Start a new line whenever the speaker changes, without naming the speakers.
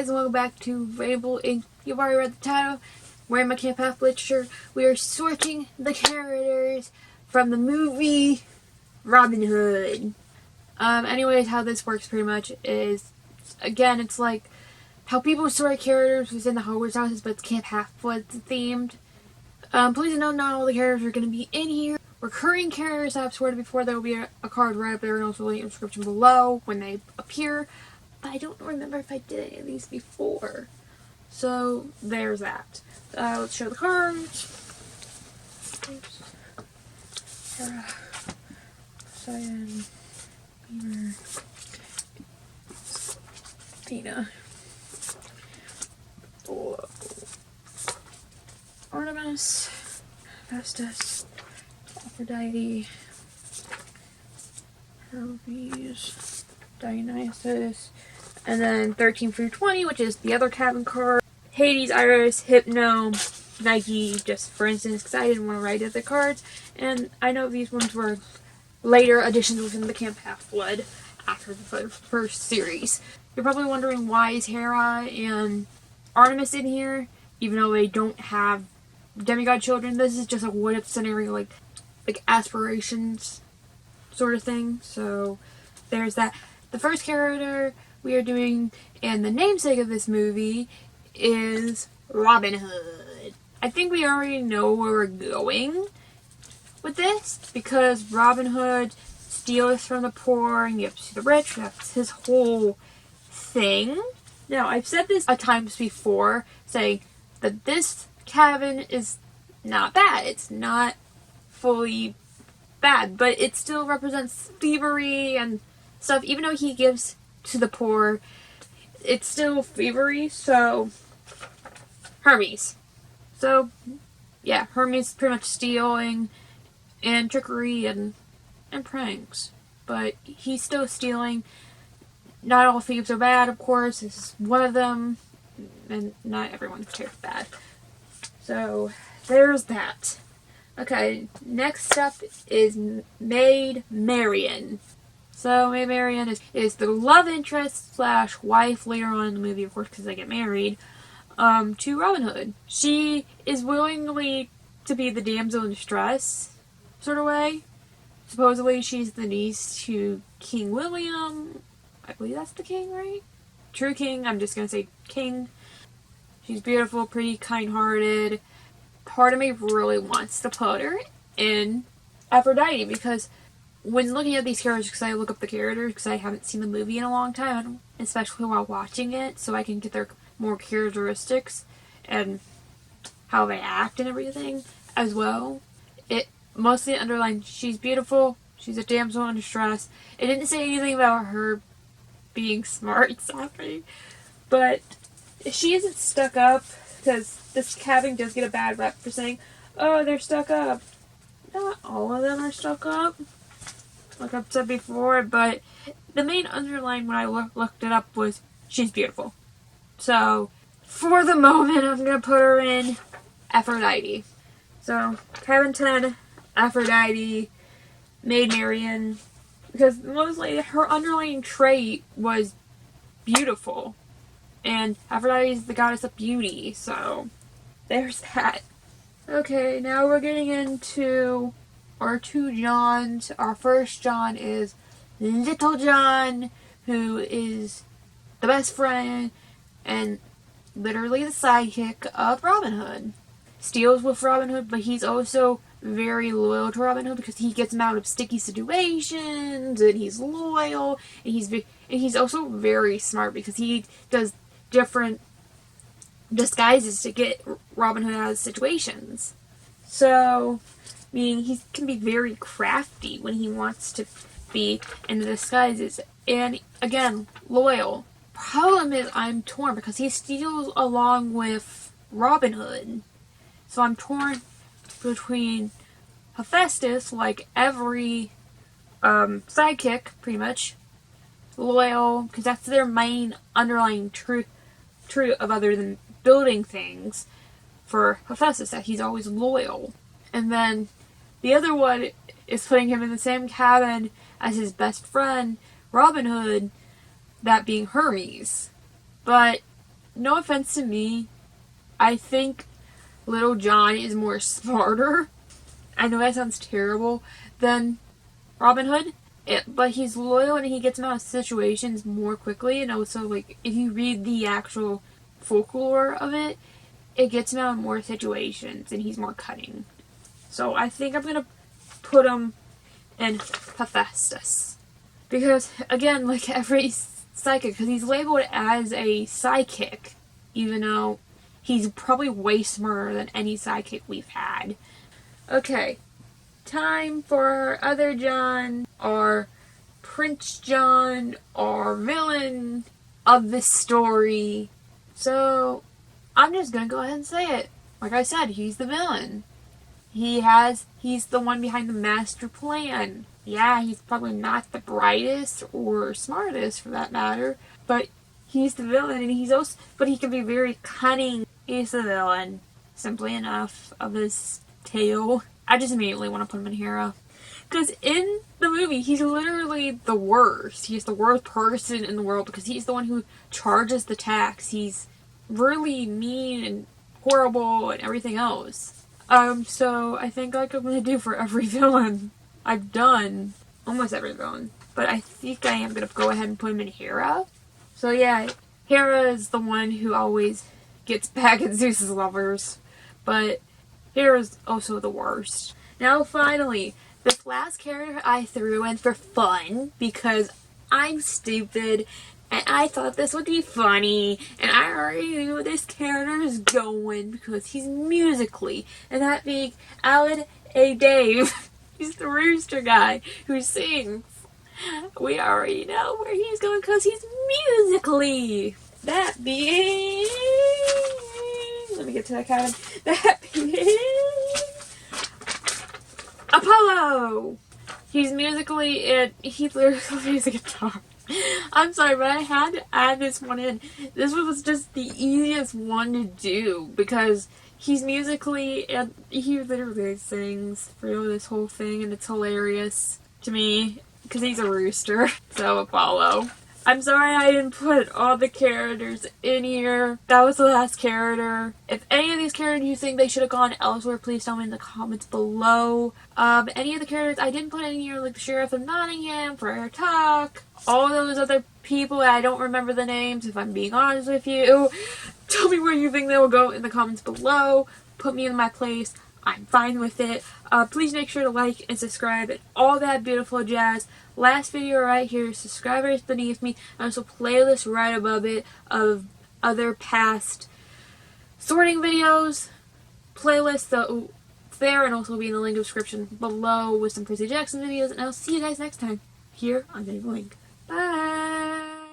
guys, and welcome back to Rainbow Ink. You've already read the title. Wearing my Camp Half literature. We are sorting the characters from the movie Robin Hood. Anyways, how this works pretty much is, again, it's like how people sort characters within the Hogwarts houses, but it's Camp Half-Blood themed. Please note, not all the characters are going to be in here. Recurring characters I've sorted before, there will be a card right up there and also a link in the description below when they appear. But I don't remember if I did any of these before. So, there's that. Let's show the cards. Oops. Cyan, Beamer, Tina, Artemis, Festus, Aphrodite, Hermes, Dionysus, and then 13 through 20, which is the other cabin card. Hades, Iris, Hypno, Nike, just for instance, because I didn't want to write other cards. And I know these ones were later additions within the Camp Half-Blood after the first series. You're probably wondering why is Hera and Artemis in here, even though they don't have demigod children. This is just a what-if scenario, like aspirations sort of thing. So there's that. The first character we are doing, and the namesake of this movie, is Robin Hood. I think we already know where we're going with this, because Robin Hood steals from the poor and gives to the rich. That's his whole thing. Now, I've said this at times before, saying that this cabin is not bad. It's not fully bad, but it still represents thievery and stuff. Even though he gives to the poor, it's still thievery. So Hermes. So yeah, Hermes pretty much stealing and trickery and pranks, but he's still stealing. Not all thieves are bad, of course. This is one of them, and not everyone's bad. So there's that. Okay, next up is Maid Marian. So Maid Marian is the love interest / wife later on in the movie, of course, because they get married, to Robin Hood. She is willingly to be the damsel in distress sort of way. Supposedly she's the niece to King William. I believe that's the king, right? True king, I'm just going to say king. She's beautiful, pretty, kind-hearted. Part of me really wants to put her in Aphrodite, because when looking at these characters, because I look up the characters, because I haven't seen the movie in a long time, especially while watching it, so I can get their more characteristics and how they act and everything as well. It mostly underlines she's beautiful, she's a damsel in distress. It didn't say anything about her being smart, sorry, but she isn't stuck up, because this cabin does get a bad rep for saying, oh, they're stuck up. Not all of them are stuck up, like I've said before, but the main underline when I looked it up was she's beautiful. So, for the moment, I'm going to put her in Aphrodite. So, cabin 10, Aphrodite, Maid Marian, because mostly her underlying trait was beautiful. And Aphrodite is the goddess of beauty, so there's that. Okay, now we're getting into our two Johns. Our first John is Little John, who is the best friend and literally the sidekick of Robin Hood. Steals with Robin Hood, but he's also very loyal to Robin Hood because he gets him out of sticky situations, and he's loyal, and he's also very smart because he does different disguises to get Robin Hood out of situations. So, I mean, he can be very crafty when he wants to be in the disguises. And, again, loyal. Problem is, I'm torn because he steals along with Robin Hood. So I'm torn between Hephaestus, like every sidekick, pretty much. Loyal, because that's their main underlying truth of other than building things for Hephaestus, that he's always loyal. And then the other one is putting him in the same cabin as his best friend, Robin Hood, that being Hermes. But no offense to me, I think Little John is more smarter. I know that sounds terrible, than Robin Hood. But he's loyal and he gets him out of situations more quickly. And also, like, if you read the actual folklore of it, it gets him out of more situations and he's more cunning. So I think I'm going to put him in Hephaestus. Because, again, like every psychic, because he's labeled as a psychic, even though he's probably way smarter than any psychic we've had. Okay, time for our other John, our Prince John, our villain of this story. So, I'm just gonna go ahead and say it. Like I said, he's the villain. He's the one behind the master plan. Yeah, he's probably not the brightest or smartest for that matter, but he's the villain and but he can be very cunning. He's the villain, simply enough, of this tale. I just immediately want to put him in hero. Because in the movie, he's literally the worst. He's the worst person in the world because he's the one who charges the tax. He's really mean and horrible and everything else. So I think like I'm going to do for every villain I've done. Almost every villain. But I think I am going to go ahead and put him in Hera. So yeah, Hera is the one who always gets back at Zeus's lovers. But Hera's also the worst. Now finally, this last character I threw in for fun because I'm stupid and I thought this would be funny and I already knew where this character is going because he's musically, and that being Alan A. Dave. He's the rooster guy who sings. We already know where he's going because he's musically. That being... Let me get to that cabin. That being... Apollo! He's musically and he literally plays a guitar. I'm sorry, but I had to add this one in. This was just the easiest one to do because he's musically and he literally sings through this whole thing and it's hilarious to me because he's a rooster. So Apollo. I'm sorry I didn't put all the characters in here. That was the last character. If any of these characters you think they should have gone elsewhere, please tell me in the comments below. Any of the characters I didn't put in here, like the Sheriff of Nottingham, Friar Tuck, all those other people, I don't remember the names if I'm being honest with you. Tell me where you think they will go in the comments below. Put me in my place. I'm fine with it. Please make sure to like and subscribe and all that beautiful jazz. Last video right here, subscribers beneath me, and also playlist right above it of other past sorting videos. Playlist there and also be in the link description below with some Percy Jackson videos, and I'll see you guys next time here on Dave Link. Bye!